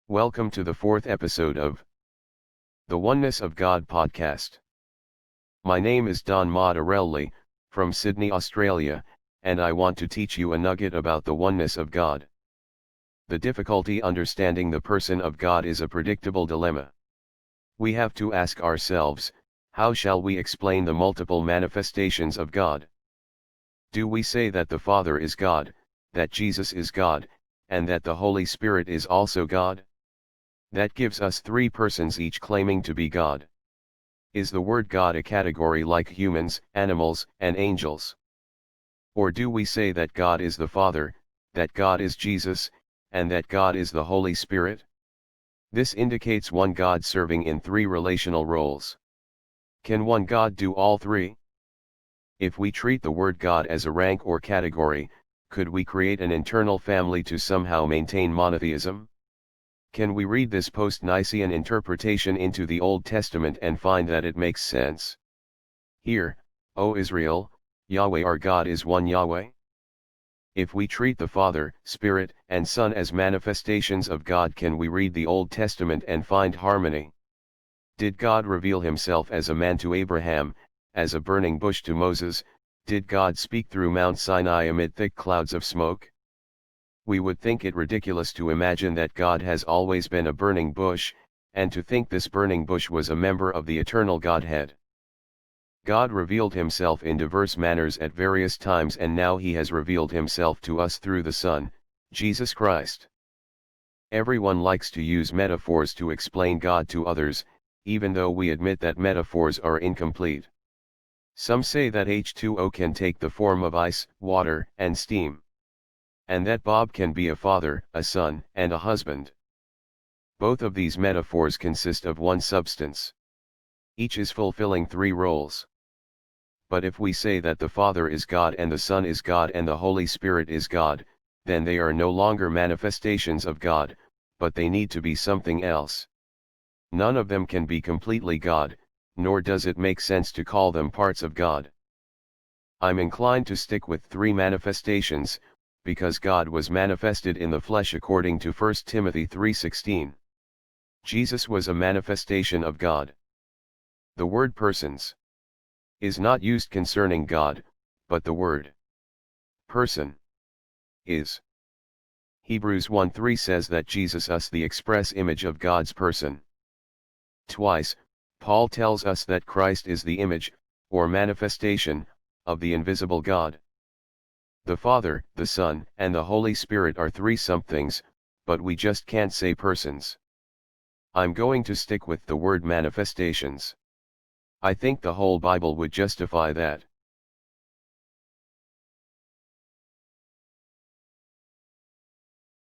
Welcome to the fourth episode of the Oneness of God podcast. My name is Don Madarelli, from Sydney, Australia, and I want to teach you a nugget about the oneness of God. The difficulty understanding the person of God is a predictable dilemma. We have to ask ourselves, how shall we explain the multiple manifestations of God? Do we say that the Father is God, that Jesus is God, and that the Holy Spirit is also God? That gives us three persons each claiming to be God. Is the word God a category like humans, animals, and angels? Or do we say that God is the Father, that God is Jesus, and that God is the Holy Spirit? This indicates one God serving in three relational roles. Can one God do all three? If we treat the word God as a rank or category, could we create an internal family to somehow maintain monotheism? Can we read this post-Nicene interpretation into the Old Testament and find that it makes sense? Hear, O Israel, Yahweh our God is one Yahweh. If we treat the Father, Spirit, and Son as manifestations of God, can we read the Old Testament and find harmony? Did God reveal himself as a man to Abraham, as a burning bush to Moses? Did God speak through Mount Sinai amid thick clouds of smoke? We would think it ridiculous to imagine that God has always been a burning bush, and to think this burning bush was a member of the eternal Godhead. God revealed himself in diverse manners at various times, and now he has revealed himself to us through the Son, Jesus Christ. Everyone likes to use metaphors to explain God to others, even though we admit that metaphors are incomplete. Some say that H2O can take the form of ice, water, and steam, and that Bob can be a father, a son, and a husband. Both of these metaphors consist of one substance. Each is fulfilling three roles. But if we say that the Father is God and the Son is God and the Holy Spirit is God, then they are no longer manifestations of God, but they need to be something else. None of them can be completely God, nor does it make sense to call them parts of God. I'm inclined to stick with three manifestations, because God was manifested in the flesh according to 1 Timothy 3:16. Jesus was a manifestation of God. The word persons is not used concerning God, but the word person is. Hebrews 1:3 says that Jesus is the express image of God's person. Twice, Paul tells us that Christ is the image, or manifestation, of the invisible God. The Father, the Son, and the Holy Spirit are three somethings, but we just can't say persons. I'm going to stick with the word manifestations. I think the whole Bible would justify that.